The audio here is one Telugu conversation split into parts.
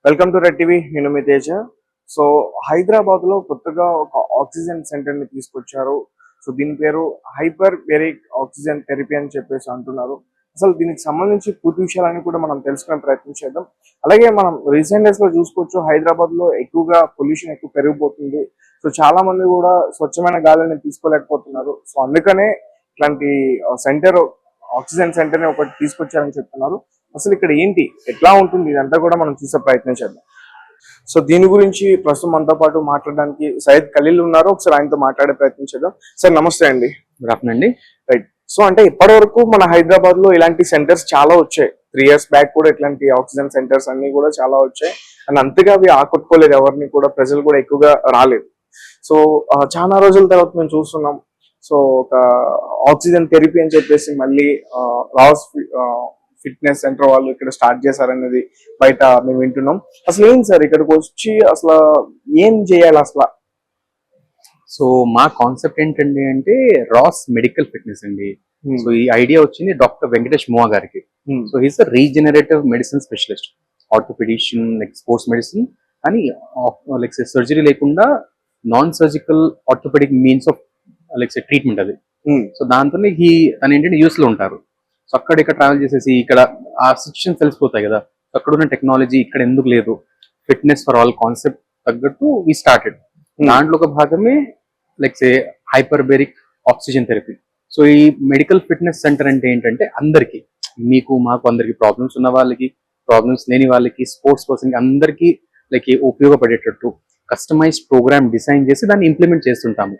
Welcome to red TV. నేను మీ తేజ. సో హైదరాబాద్ లో కొత్తగా ఒక ఆక్సిజన్ సెంటర్ ని తీసుకొచ్చారు. సో దీని పేరు హైపర్ బెరిక్ ఆక్సిజన్ థెరపీ అని చెప్పేసి అంటున్నారు. అసలు దీనికి సంబంధించి పూర్తి విషయాలని కూడా మనం తెలుసుకునే ప్రయత్నం చేద్దాం. అలాగే మనం రీసెంట్ డేస్ లో చూసుకోవచ్చు, హైదరాబాద్ లో ఎక్కువగా పొల్యూషన్ ఎక్కువ పెరిగిపోతుంది. సో చాలా మంది కూడా స్వచ్ఛమైన గాలిని తీసుకోలేకపోతున్నారు. సో అందుకనే ఇట్లాంటి సెంటర్, ఆక్సిజన్ సెంటర్ ని ఒకటి తీసుకొచ్చారని చెప్తున్నారు. అసలు ఇక్కడ ఏంటి, ఎట్లా ఉంటుంది, ఇదంతా కూడా మనం చూసే ప్రయత్నం చేద్దాం. సో దీని గురించి ప్రస్తుతం మనతో పాటు మాట్లాడడానికి సయ్యద్ ఖలీల్ ఉన్నారు. ఒకసారి ఆయనతో మాట్లాడే ప్రయత్నం చేద్దాం. సార్ నమస్తే అండి. గుడ్ ఆఫ్టర్నూన్ అండి. రైట్. సో అంటే ఇప్పటి వరకు మన హైదరాబాద్ లో ఇలాంటి సెంటర్స్ చాలా వచ్చాయి. 3 years బ్యాక్ కూడా ఇట్లాంటి ఆక్సిజన్ సెంటర్స్ అన్ని కూడా చాలా వచ్చాయి. అండ్ అంతగా అవి ఆకట్టుకోలేదు ఎవరిని కూడా, ప్రజలు కూడా ఎక్కువగా రాలేదు. సో చాలా రోజుల తర్వాత మేము చూస్తున్నాం. సో ఒక ఆక్సిజన్ థెరపీ అని చెప్పేసి మళ్ళీ రాస్ ఫిట్నెస్ సెంటర్ వాళ్ళు ఇక్కడ స్టార్ట్ చేశారనేది బయట మేము వింటున్నాం. అసలు ఏం సార్ ఇక్కడికి వచ్చి అసలు ఏం చేయాలి అసలు? సో మా కాన్సెప్ట్ ఏంటండి అంటే రాస్ మెడికల్ ఫిట్నెస్ అండి. సో ఈ ఐడియా వచ్చింది డాక్టర్ వెంకటేష్ మోవా గారికి. So he's regenerative medicine specialist, orthopedician, like sports medicine అని, లైక్ సర్జరీ లేకుండా non surgical orthopedic means of like treatment అది. సో దాంతో తను ఏంటంటే యూఎస్ లో ఉంటారు. సో అక్కడ ఇక్కడ ట్రావెల్ చేసేసి ఇక్కడ ఆ సిచ్యువేషన్ తెలిసిపోతాయి కదా, అక్కడ ఉన్న టెక్నాలజీ ఇక్కడ ఎందుకు లేదు, ఫిట్నెస్ ఫర్ ఆల్ కాన్సెప్ట్ తగ్గట్టు వి స్టార్టెడ్. దాంట్లో ఒక భాగమే like say hyperbaric oxygen therapy. So ఈ మెడికల్ ఫిట్నెస్ సెంటర్ అంటే ఏంటంటే అందరికి, మీకు మాకు అందరికి, ప్రాబ్లమ్స్ ఉన్న వాళ్ళకి, ప్రాబ్లమ్స్ లేని వాళ్ళకి, స్పోర్ట్స్ పర్సన్ కి, అందరికి లైక్ ఉపయోగపడేటట్టు కస్టమైజ్డ్ ప్రోగ్రామ్ డిజైన్ చేసి దాన్ని ఇంప్లిమెంట్ చేస్తుంటాము.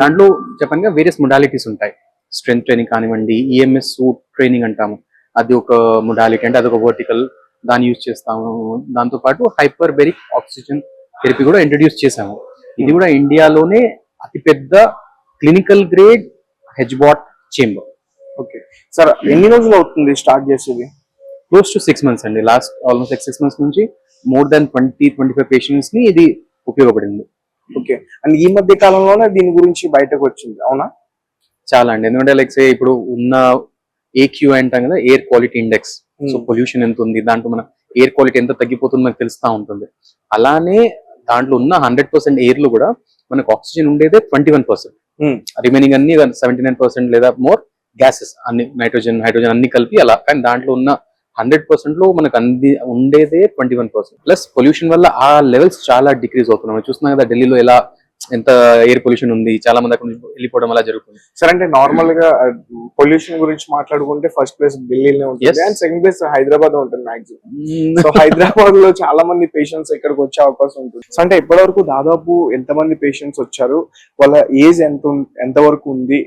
దాంట్లో చెప్పంగా వేరియస్ మొడాలిటీస్ ఉంటాయి. స్ట్రెంత్ ట్రైనింగ్ కానివ్వండి, ఈఎంఎస్ సూట్ ట్రైనింగ్ అంటాము, అది ఒక మొడాలిటీ, అంటే అదొక వర్టికల్, దాన్ని యూజ్ చేస్తాము. దాంతోపాటు హైపర్బెరిక్ ఆక్సిజన్ థెరపీ కూడా ఇంట్రడ్యూస్ చేసాము. ఇది కూడా ఇండియాలోనే అతిపెద్ద clinical grade HBOT chamber. Okay sir, ఎన్ని రోజులు అవుతుంది స్టార్ట్ చేసేది? క్లోజ్ టు 6 months అండి. లాస్ట్ ఆల్మోస్ట్ 6 months నుంచి మోర్ దాన్ 20-25 పేషెంట్స్ ని ఇది ఉపయోగపడింది. ఓకే. అండ్ ఈ మధ్య కాలంలోనే దీని గురించి బయటకు వచ్చింది, అవునా? చాలా అండి. ఎందుకంటే లైక్ సే ఇప్పుడు ఉన్న ఏక్యూ అంటాం కదా, air quality index. So pollution ఎంత ఉంది, దాంట్లో మన ఎయిర్ క్వాలిటీ ఎంత తగ్గిపోతుంది మనకు తెలుస్తూ ఉంటుంది. అలానే దాంట్లో ఉన్న 100% ఎయిర్ లో కూడా మనకు ఆక్సిజన్ ఉండేదే 21%. రిమైనింగ్ అన్ని 79% లేదా మోర్ గ్యాసెస్, అన్ని నైట్రోజన్, హైడ్రోజన్ అన్ని కలిపి అలా. కానీ దాంట్లో ఉన్న 100% లో మనకు ఉండేదే 21%. ప్లస్ పొల్యూషన్ వల్ల ఆ లెవెల్స్ చాలా డిక్రీజ్ అవుతున్నాం. చూస్తున్నాం కదా ఢిల్లీలో ఎలా ఎంత ఎయిర్ పొల్యూషన్ ఉంది, చాలా మంది అక్కడ నుంచి వెళ్ళిపోవడం అలా జరుగుతుంది. సరే, అంటే నార్మల్ గా పొల్యూషన్ గురించి మాట్లాడుకుంటే ఫస్ట్ ప్లేస్ ఢిల్లీలో ఉంటుంది అండ్ సెకండ్ ప్లేస్ హైదరాబాద్ ఉంటుంది మాక్సిమం. సో హైదరాబాద్ లో చాలా మంది పేషెంట్స్ ఇక్కడికి వచ్చే అవకాశం ఉంటుంది. సో అంటే ఇప్పటి వరకు దాదాపు ఎంత మంది పేషెంట్స్ వచ్చారు, వాళ్ళ ఏజ్ ఎంత వరకు ఉంది?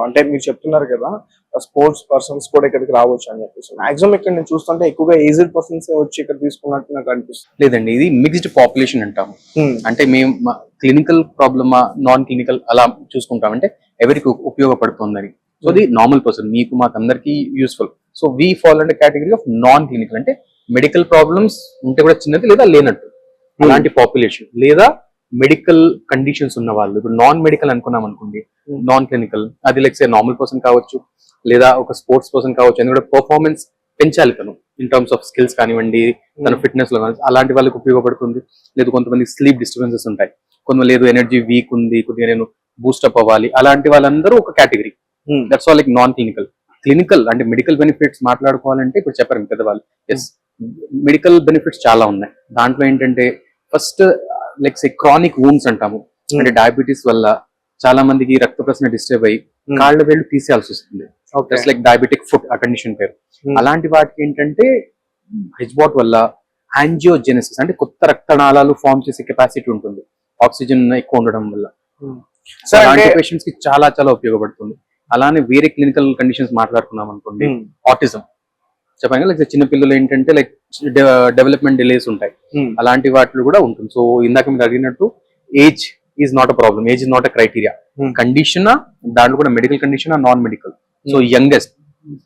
అంటే మీరు చెప్తున్నారు కదా స్పోర్ట్స్ పర్సన్స్ కూడా ఇక్కడికి రావచ్చు అని చెప్పేసి. మాక్సిమం ఇక్కడ నేను చూస్తుంటే ఎక్కువగా ఏజ్డ్ పర్సన్స్ వచ్చి ఇక్కడ తీసుకున్నట్టు నాకు అనిపిస్తుంది. లేదండి, ఇది మిక్స్డ్ పాపులేషన్ అంటాము. అంటే మేము క్లినికల్ ప్రాబ్లమా, నాన్ క్లినికల్ అలా చూసుకుంటాం, అంటే ఎవరికి ఉపయోగపడుతుందని. సో అది నార్మల్ పర్సన్, మీకు మాకు అందరికి యూస్ఫుల్. సో వీ ఫాల్ అంటే కేటగిరీ ఆఫ్ నాన్ క్లినికల్, అంటే మెడికల్ ప్రాబ్లమ్స్ ఉంటే కూడా చిన్నది లేదా లేనట్టు అలాంటి పాపులేషన్, లేదా మెడికల్ కండిషన్స్ ఉన్న వాళ్ళు. ఇప్పుడు నాన్ మెడికల్ అనుకున్నాం అనుకోండి, నాన్ క్లినికల్, అది లైక్ సే నార్మల్ పర్సన్ కావచ్చు, లేదా ఒక స్పోర్ట్స్ పర్సన్ కావచ్చు. ఎందుకంటే పర్ఫార్మెన్స్ పెంచాలి తను ఇన్ టర్మ్స్ ఆఫ్ స్కిల్స్ కానివ్వండి, తన ఫిట్నెస్ లో కానివ్వండి, అలాంటి వాళ్ళకి ఉపయోగపడుతుంది. లేదు కొంతమంది స్లీప్ డిస్టర్బెన్సెస్ ఉంటాయి, కొంతమంది లేదు ఎనర్జీ వీక్ ఉంది, కొద్దిగా నేను బూస్టప్ అవ్వాలి, అలాంటి వాళ్ళందరూ ఒక category. That's all like non clinical. Clinical అంటే మెడికల్ బెనిఫిట్స్ మాట్లాడుకోవాలంటే ఇప్పుడు చెప్పారు పెద్దవాళ్ళు. ఎస్, మెడికల్ బెనిఫిట్స్ చాలా ఉన్నాయి. దాంట్లో ఏంటంటే first like say chronic wounds అంటాము, అంటే డయాబెటీస్ వల్ల చాలా మందికి రక్త ప్రసరణ డిస్టర్బ్ అయ్యి కాళ్ళ వేళ్ళు తీసేయాల్సి వస్తుంది. జస్ట్ లైక్ డయాబెటిక్ ఫుట్ ఆ కండిషన్ పేరు. అలాంటి వాటికి ఏంటంటే హెచ్బాట్ వల్ల యాంజియోజెనసిస్, అంటే కొత్త రక్తనాళాలు ఫామ్ చేసే కెపాసిటీ ఉంటుంది ఆక్సిజన్ ఎక్కువ ఉండడం వల్ల. అలాంటి పేషెంట్స్ కి చాలా చాలా ఉపయోగపడుతుంది. అలానే వేరే క్లినికల్ కండిషన్స్ మాట్లాడుకున్నాం అనుకోండి, ఆటిజం చెప్పండి, లైక్ చిన్న పిల్లలు ఏంటంటే లైక్ డెవలప్మెంట్ డిలేస్ ఉంటాయి, అలాంటి వాటిలో కూడా ఉంటుంది. సో ఇందాక మీరు అడిగినట్టు age is not a problem, age is not a criteria. Condition దాంట్లో కూడా medical condition, non medical. So youngest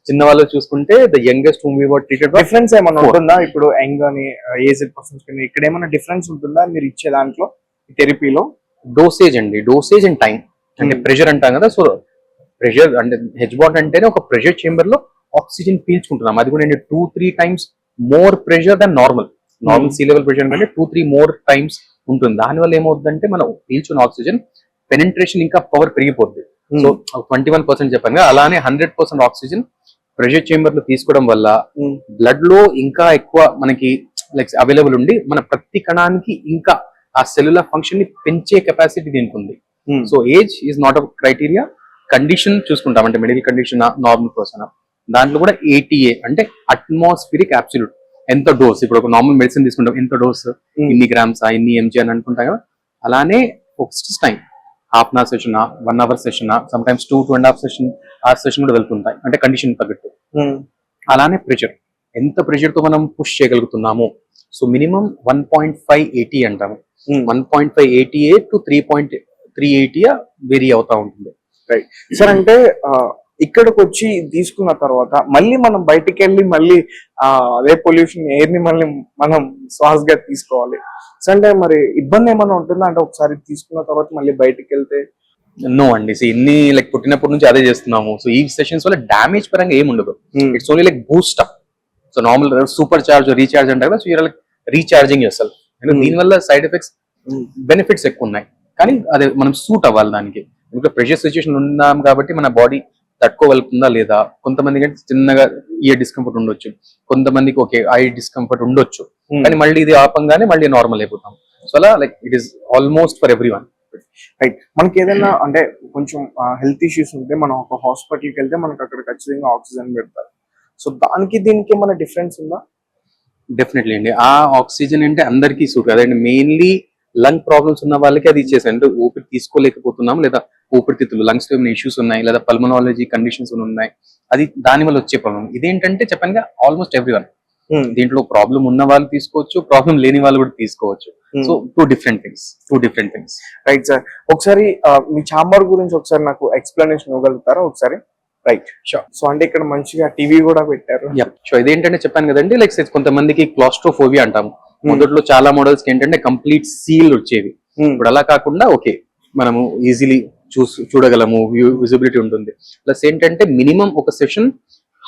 చిన్న వాళ్ళు చూసుకుంటే the youngest whom we were treated. Difference ఏమైనా ఉంటుందా ఇప్పుడు యంగ్ అని ఏజ్డ్ పర్సన్స్ కి? ఇక్కడ ఏమైనా డిఫరెన్స్ ఉంటుందా మీరు ఇచ్చే దాంట్లో థెరపీలో? డోసేజ్ అండి, డోసేజ్ అండ్ టైం. అంటే ప్రెషర్ అంటాం కదా, సో ప్రెషర్ అంటే హెచ్బాట్ అంటేనే ఒక ప్రెషర్ చేంబర్ లో ఆక్సిజన్ పీల్చుకుంటున్నాం. అది కూడా 2-3 times more pressure than normal. Normal sea level pressure కంటే 2-3 మోర్ టైమ్స్ ఉంటుంది. దానివల్ల ఏమవుతుందంటే మనం పీల్చున్న ఆక్సిజన్ పెనిట్రేషన్ ఇంకా పవర్ పెరిగిపోద్ది. సో 21% చెప్పాను కదా, అలానే 100% ఆక్సిజన్ ప్రెషర్ చేంబర్ లో తీసుకోవడం వల్ల బ్లడ్ లో ఇంకా ఎక్కువ మనకి లైక్ అవైలబుల్ ఉండి మన ప్రతి కణానికి ఇంకా ఆ సెల్యులర్ ఫంక్షన్ ని పెంచే కెపాసిటీ దీనికి ఉంది. So age is not a criteria. Condition చూసుకుంటాం, అంటే మెడికల్ కండిషన్, నార్మల్ పర్సన్, దాంట్లో కూడా ATA అంటే అట్మాస్ఫిరిక్ అబ్సల్యూట్ ఎంత డోస్. ఇప్పుడు ఒక నార్మల్ మెడిసిన్ తీసుకుంటాం, ఎంత డోస్, ఇన్ని గ్రామ్స్, ఇన్ని mg అని అనుకుంటాం కదా, అలానే fixed time, half an hour session, 1 hour session, sometimes 2.5 session కూడా వెళ్తుంటాయి, అంటే కండిషన్ తగ్గట్టు. అలానే ప్రెషర్, ఎంత ప్రెషర్ తో మనం పుష్ చేయగలుగుతున్నాము. సో మినిమం 1.5 ATA అంటాము. 1.5 ATA to 3.3 ATA వేరీ అవుతా ఉంటుంది. Right sir. అంటే ఇక్కడికి వచ్చి తీసుకున్న తర్వాత మళ్ళీ మనం బయటికి వెళ్ళి మళ్ళీ అదే పొల్యూషన్ ఎయిర్ ని మళ్ళీ మనం శ్వాసగా తీసుకోవాలి. సో అంటే మరి ఇబ్బంది ఏమైనా ఉంటుందా, అంటే ఒకసారి తీసుకున్న తర్వాత మళ్ళీ బయటికి వెళ్తే? నో అండి, ఇన్ని లైక్ పుట్టినప్పటి నుంచి అదే చేస్తున్నాము. సో ఈ సెషన్స్ వల్ల డామేజ్ పరంగా ఏమి ఉండదు. It's only like boost up. So normal supercharge, recharge అంటారు కదా, so you're like recharging yourself. దీనివల్ల సైడ్ ఎఫెక్ట్స్, బెనిఫిట్స్ ఎక్కువ ఉన్నాయి, కానీ అదే మనం సూట్ అవ్వాలి దానికి. ఇంకా ప్రెషర్ సిచ్యువేషన్ ఉన్నాం కాబట్టి మన బాడీ తట్టుకోగలుగుతుందా లేదా. కొంతమందికి అంటే చిన్నగా ఇయర్ డిస్కంఫర్ట్ ఉండొచ్చు, కొంతమందికి ఓకే ఐ డిస్కంఫర్ట్ ఉండొచ్చు, కానీ మళ్ళీ ఇది ఆపంగానే మళ్ళీ నార్మల్ అయిపోతాం. సో అలా like it is almost for every one. Right. మనకి ఏదైనా అంటే కొంచెం హెల్త్ ఇష్యూస్ ఉంటే మనం ఒక హాస్పిటల్కి వెళ్తే మనకి అక్కడ ఖచ్చితంగా ఆక్సిజన్ పెడతారు. సో దానికి దీనికి ఏమైనా డిఫరెన్స్ ఉందా? డెఫినెట్లీ అండి. ఆ ఆక్సిజన్ అంటే అందరికీ సూట్ కదండి. మెయిన్లీ లంగ్ ప్రాబ్లమ్స్ ఉన్న వాళ్ళకి అది ఇచ్చేసారు. అంటే ఊపిరి తీసుకోలేకపోతున్నాం, లేదా ఊపిరితిత్తులు, లంగ్స్ లో ఏమైనా ఇష్యూస్ ఉన్నాయి, లేదా పల్మనాలజీ కండిషన్స్ ఉన్నాయి, అది దాని వల్ల వచ్చే ప్రాబ్లం. ఇదేంటంటే చెప్పానుగా ఆల్మోస్ట్ ఎవ్రీ వన్, దీంట్లో ప్రాబ్లం ఉన్న వాళ్ళు తీసుకోవచ్చు, ప్రాబ్లం లేని వాళ్ళు కూడా తీసుకోవచ్చు. So two different things. Right sir. ఒకసారి మీ ఛాంబర్ గురించి ఒకసారి నాకు ఎక్స్ప్లెనేషన్ ఇవ్వగలుగుతారా ఒకసారి? Right, sure. సో అంటే ఇక్కడ మంచిగా టీవీ కూడా పెట్టారు. సో ఇదేంటంటే చెప్పాను కదండి, లైక్ కొంతమందికి క్లాస్ట్రోఫోబియా అంటాము. మొదట్లో చాలా మోడల్స్ కి ఏంటంటే కంప్లీట్ సీల్ వచ్చేవి. ఇప్పుడు అలా కాకుండా ఓకే, మనము ఈజీలీ చూడగలము, విజిబిలిటీ ఉంటుంది. ప్లస్ ఏంటంటే మినిమం ఒక సెషన్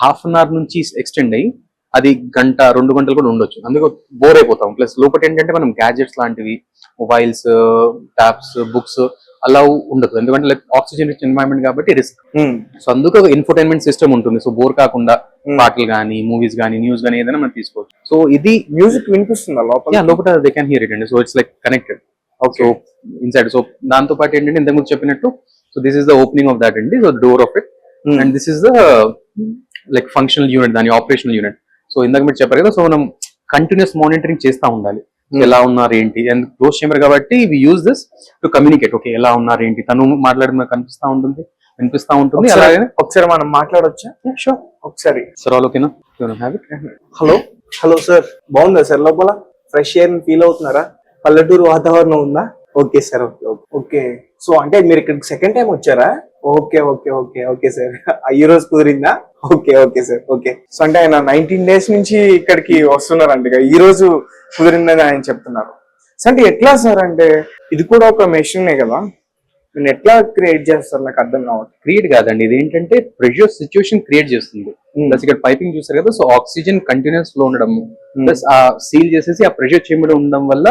హాఫ్ అన్ అవర్ నుంచి ఎక్స్టెండ్ అయ్యి అది 1-2 గంటలు కూడా ఉండొచ్చు. అందుకే బోర్ అయిపోతాం. ప్లస్ లోపల ఏంటంటే మనం గ్యాజెట్స్ లాంటివి, మొబైల్స్, ట్యాబ్స్, బుక్స్ అలా ఉండదు, ఎందుకంటే లైక్ ఆక్సిజన్ రిచ్ ఎన్వైరన్మెంట్ కాబట్టి రిస్క్. సో అందుకు ఒక ఇన్ఫోటైన్మెంట్ సిస్టమ్ ఉంటుంది. సో బోర్ కాకుండా పాటలు కానీ, మూవీస్ కానీ, న్యూస్ కానీ ఏదైనా మనం తీసుకోవచ్చు. సో ఇది మ్యూజిక్ వినిపిస్తుందా లోపల? లోపల దే కెన్ హియర్ ఇట్ అండి. So it's like connected. So inside. So దాంతో పాటు ఏంటంటే ఇంతకుముందు చెప్పినట్టు, so this is the opening of that అండి, so door of it, and this is the like functional unit, దాని ఆపరేషనల్ యూనిట్. సో ఇందాక మీరు చెప్పారు కదా, సో మనం కంటిన్యూస్ మానిటరింగ్ చేస్తూ ఉండాలి, ఎలా ఉన్నారు ఏంటి. అండ్ క్లోజ్ చేంబర్ కాబట్టి we use this to communicate. Okay, ఎలా ఉన్నారు ఏంటి, తను మాట్లాడిన కనిపిస్తా ఉంటుంది, వినిపిస్తా ఉంటుంది. అలాగే ఒకసారి మనం మాట్లాడొచ్చా? షూర్, ఒకసారి. సార్ ఆల్ ఓకేనా? హలో సార్, బాగుందా సార్? లోపల ఫ్రెష్ ఎయిర్ ఫీల్ అవుతున్నారా? పల్లెటూరు వాతావరణం ఉందా? Okay sir, okay. సో అంటే మీరు ఇక్కడికి సెకండ్ టైం వచ్చారా? Okay sir. ఈ రోజు కుదిరిందా? Okay sir, okay. సో అంటే ఆయన 19 days నుంచి ఇక్కడికి వస్తున్నారంట, ఈ రోజు కుదిరిందని ఆయన చెప్తున్నారు. సో అంటే ఎట్లా సార్, అంటే ఇది కూడా ఒక మెషినే కదా, నేను ఎట్లా క్రియేట్ చేస్తారు నాకు అర్థం కావట్లేదు. క్రియేట్ కాదండి, ఇది ఏంటంటే ప్రెషర్ సిచ్యువేషన్ క్రియేట్ చేస్తుంది. ప్లస్ ఇక్కడ పైపింగ్ చూస్తారు కదా, సో ఆక్సిజన్ కంటిన్యూస్ ఫ్లో ఉండడం, ప్లస్ ఆ సీల్ చేసేసి ఆ ప్రెషర్ చేంబర్ ఉండడం వల్ల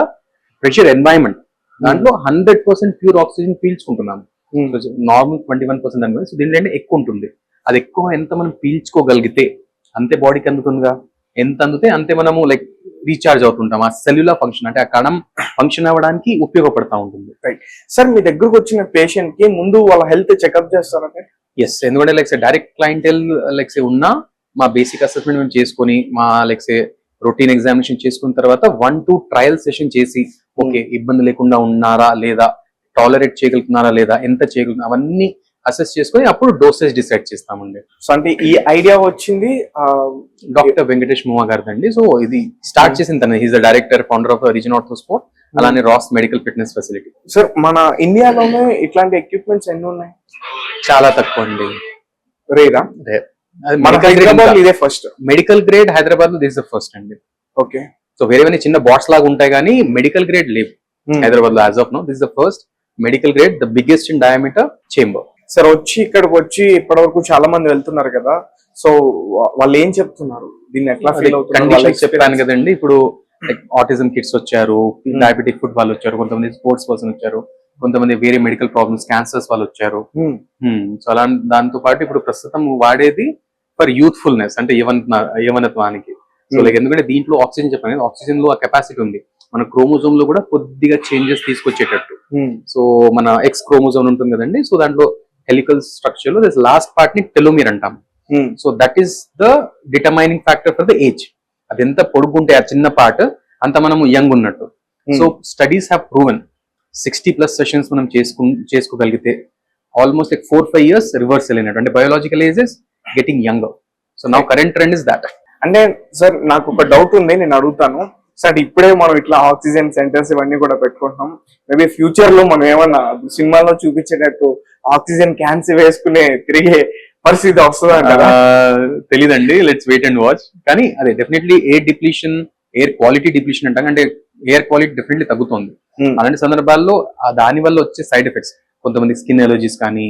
ప్రెషర్ ఎన్వైరన్మెంట్ దాంట్లో 100% ప్యూర్ ఆక్సిజన్ పీల్చుకుంటున్నాము. నార్మల్ 21% అనుకోండి. సో దీంట్లో ఎక్కువ ఉంటుంది. అది ఎక్కువ ఎంత మనం పీల్చుకోగలిగితే అంతే బాడీకి అందుతుందిగా, ఎంత అందుతే అంతే మనము లైక్ రీఛార్జ్ అవుతుంటాం. ఆ సెల్యులర్ ఫంక్షన్ అంటే ఆ కణం ఫంక్షన్ అవ్వడానికి ఉపయోగపడతా ఉంటుంది. రైట్ సార్, మీ దగ్గరకు వచ్చిన పేషెంట్ కి ముందు వాళ్ళ హెల్త్ చెకప్ చేస్తారంటే? ఎస్, ఎందుకంటే లైక్ డైరెక్ట్ క్లయింటెల్ లైక్ ఉన్నా మా బేసిక్ అసెస్మెంట్ మేము చేసుకొని, మా లైక్ రొటీన్ ఎగ్జామినేషన్ చేసుకున్న తర్వాత 1-2 ట్రయల్ సెషన్ చేసి, ఓకే ఇబ్బంది లేకుండా ఉన్నారా లేదా, టాలరేట్ చేయగలుగుతున్నారా లేదా, ఎంత చేయగలుగుతున్నా, అవన్నీ అసెస్ చేసుకుని అప్పుడు డోసేజ్ డిసైడ్ చేస్తామండి. సో అంటే ఈ ఐడియా వచ్చింది డాక్టర్ వెంకటేష్ మువా గారిదండి. సో ఇది స్టార్ట్ చేసిన తన, he's the director, founder of Regen Orthosport, అలానే రాస్ మెడికల్ ఫిట్నెస్ ఫెసిలిటీ. సార్ మన ఇండియాలోనే ఇట్లాంటి ఎక్విప్మెంట్స్ ఎన్ని ఉన్నాయి? చాలా తక్కువ అండి, రేరా. ఇదే ఫస్ట్ మెడికల్ గ్రేడ్ హైదరాబాద్ లో, దిస్ ద ఫస్ట్ అండి. ఓకే. సో వేరే చిన్న బాట్స్ లాగా ఉంటాయి కానీ మెడికల్ గ్రేడ్ లేవు హైదరాబాద్ లో as of now. This the first medical grade, the biggest in diameter chamber. Sir ఇక్కడికి వచ్చి ఇప్పటి వరకు చాలా మంది వెళ్తున్నారు కదా, సో వాళ్ళు ఏం చెప్తున్నారు, దీన్ని ఎట్లా ఫీల్ అవుతున్నారు? చెప్పాను కదండి, ఇప్పుడు లైక్ ఆటిజం కిడ్స్ వచ్చారు, డయాబెటిక్ ఫుడ్ వాళ్ళు వచ్చారు, కొంతమంది స్పోర్ట్స్ పర్సన్ వచ్చారు, కొంతమంది వేరే మెడికల్ ప్రాబ్లమ్స్ క్యాన్సర్స్ వాళ్ళు వచ్చారు. సో అలా దాంతో పాటు ఇప్పుడు ప్రస్తుతం వాడేది ఫర్ యూత్ఫుల్నెస్ అంటే యవనత్వానికి. సో లైక్ ఎందుకంటే దీంట్లో ఆక్సిజన్ చెప్పాను, ఆక్సిజన్ లో ఆ కెపాసిటీ ఉంది. మన క్రోమోజోమ్ లో కూడా కొద్దిగా చేంజెస్ తీసుకొచ్చేటట్టు. సో మన ఎక్స్ క్రోమోజోమ్ ఉంటుంది కదండి, సో దాంట్లో హెలికల్ స్ట్రక్చర్ లో లాస్ట్ పార్ట్ ని టెలోమియర్ అంటాం. So that is the determining factor for the age. అది ఎంత పొడుగుంటే ఆ చిన్న పార్ట్ అంత మనము యంగ్ ఉన్నట్టు. So studies have proven 60+ sessions మనం చేసుకోగలిగితే ఆల్మోస్ట్ లైక్ 4-5 years రివర్స్ వెళ్ళినట్టు, అంటే biological age is getting younger. So now current trend is that. అంటే సార్ నాకు ఒక డౌట్ ఉంది, నేను అడుగుతాను సార్. ఇప్పుడే మనం ఇట్లా ఆక్సిజన్ సెంటర్స్ ఇవన్నీ కూడా పెట్టుకుంటున్నాం, మేబీ ఫ్యూచర్ లో మనం ఏమన్నా సినిమాలో చూపించేటట్టు ఆక్సిజన్ క్యాన్స్ వేసుకునే తిరిగే పరిస్థితి వస్తుంది అంటారా? తెలీదండి, లెట్స్ వెయిట్ అండ్ వాచ్. కానీ అదే definitely air depletion, air quality depletion అంటాం, అంటే ఎయిర్ క్వాలిటీ డెఫినెట్లీ తగ్గుతుంది. అలాంటి సందర్భాల్లో దాని వల్ల వచ్చే సైడ్ ఎఫెక్ట్స్, కొంతమంది స్కిన్ ఎలర్జీస్ కానీ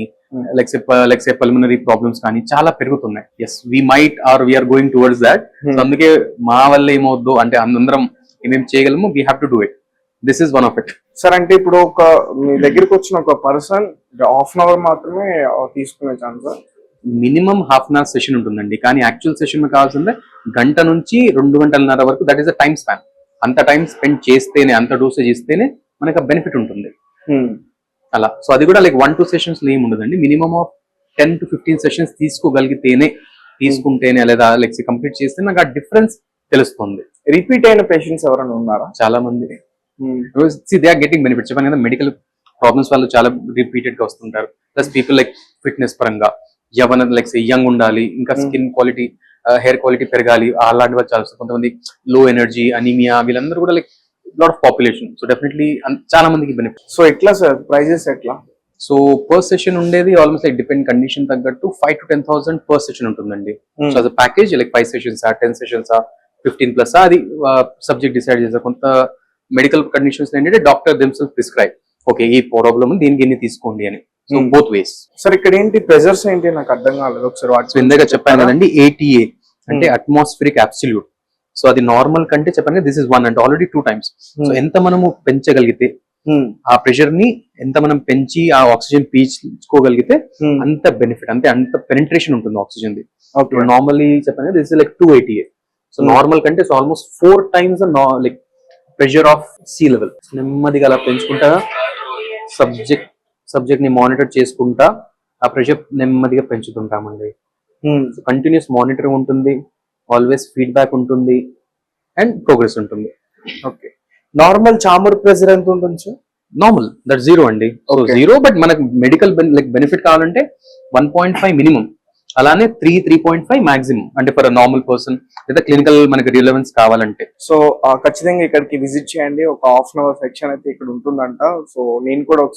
లైక్ పల్మనరీ ప్రాబ్లమ్స్ కానీ చాలా పెరుగుతున్నాయి. Yes, we might are we're going towards that. So అందుకే మా వల్ల ఏమవుద్దు అంటే అందరం ఏమేమి చేయగలము, we have to do it. This is one of it. Sir అంటే ఇప్పుడు ఒక మీ దగ్గరికి వచ్చిన ఒక పర్సన్ ½ an hour మాత్రమే తీసుకునే chance? Minimum ½ an hour session ఉంటుందండి, కానీ యాక్చువల్ సెషన్ కావాల్సిందే 1 గంట నుంచి 2 గంటలన్నర వరకు. That is the time span. అంత టైం స్పెండ్ చేస్తేనే, అంత డోసేజ్ ఇస్తేనే మనకు బెనిఫిట్ ఉంటుంది అలా. సో అది కూడా లైక్ 1-2 sessions ఏమి ఉండదండి, మినిమం ఆఫ్ 10 to 15 sessions తీసుకుంటేనే లేదా లైక్ కంప్లీట్ చేస్తే నాకు ఆ డిఫరెన్స్ తెలుస్తుంది. రిపీట్ అయిన పేషెంట్స్ ఎవరైనా ఉన్నారా? చాలా మంది దే ఆర్ గెటింగ్ బెనిఫిట్. చెప్పాను కదా, మెడికల్ ప్రాబ్లమ్స్ వాళ్ళు చాలా రిపీటెడ్ గా వస్తుంటారు. ప్లస్ పీపుల్ లైక్ ఫిట్నెస్ పరంగా లైక్ యంగ్ ఉండాలి, ఇంకా స్కిన్ క్వాలిటీ, హెయిర్ క్వాలిటీ పెరగాలి, అలాంటి వాళ్ళు చాలా. కొంతమంది లో ఎనర్జీ, అనీమియా, వీళ్ళందరూ కూడా like lot of population. So definitely చాలా మందికి బెనిఫిట్. సో ఎట్లా సార్ ప్రైజెస్ ఎట్లా? సో పర్ సెషన్ ఉండేది ఆల్మోస్ట్ లైక్ డిపెండ్ కండిషన్ తగ్గట్టు 5,000 to 10,000 పర్ సెషన్ ఉంటుందండి. సో అస్ ప్యాకేజ్ లైక్ 5 sessions, 10 sessions, 15+, అది సబ్జెక్ట్ డిసైడ్ చేస్తారు. కొంత మెడికల్ కండిషన్స్ ఏంటంటే డాక్టర్ దెమ్సెల్ఫ్ ప్రిస్క్రైబ్, ఓకే ఈ ప్రాబ్లమ్ దీనికి ఎన్ని తీసుకోండి అని. So both ways. సార్ ఇక్కడ ఏంటి ప్రెజర్స్ ఏంటి నాకు అర్థం కాలేదు ఒకసారి. సో ఇందాక చెప్పాను కదండి, ATA అంటే అట్మాస్ఫిరిక్ అబ్సల్యూట్. సో అది నార్మల్ కంటే చెప్పాను, దిస్ ఇస్ 1 అంటే ఆల్రెడీ 2 times. సో ఎంత మనము పెంచగలిగితే, ఆ ప్రెషర్ ని ఎంత మనం పెంచి ఆ ఆక్సిజన్ పీల్చుకోగలిగితే అంత బెనిఫిట్, అంత పెనిట్రేషన్ ఉంటుంది ఆక్సిజన్ ది. నార్మల్లీ చెప్పాను this is like 2 ATA. So normal కంటే so almost 4 times like pressure of sea level. నెమ్మదిగా అలా పెంచుకుంటా సబ్జెక్ట్ ని మానిటర్ చేసుకుంటా ఆ ప్రెషర్ నెమ్మదిగా పెంచుతుంటామండి. కంటిన్యూస్ మానిటరింగ్ ఉంటుంది, ఆల్వేస్ ఫీడ్బ్యాక్ ఉంటుంది, అండ్ ప్రోగ్రెస్ ఉంటుంది. ఓకే, నార్మల్ చాంబర్ ప్రెషర్ ఎంత ఉంటుంది సార్? నార్మల్ దట్ 0 అండి. సో 0, బట్ మనకు మెడికల్ లైక్ బెనిఫిట్ కావాలంటే 1.5 మినిమం, అలానే 3.5 మాక్సిమం, అంటే ఫర్ నార్మల్ పర్సన్ లేదా క్లినికల్ మనకి రిలవెన్స్ కావాలంటే. సో ఖచ్చితంగా ఇక్కడికి విజిట్ చేయండి. ఒక ½ an hour సెక్షన్ అయితే ఇక్కడ ఉంటుందంట. సో నేను కూడా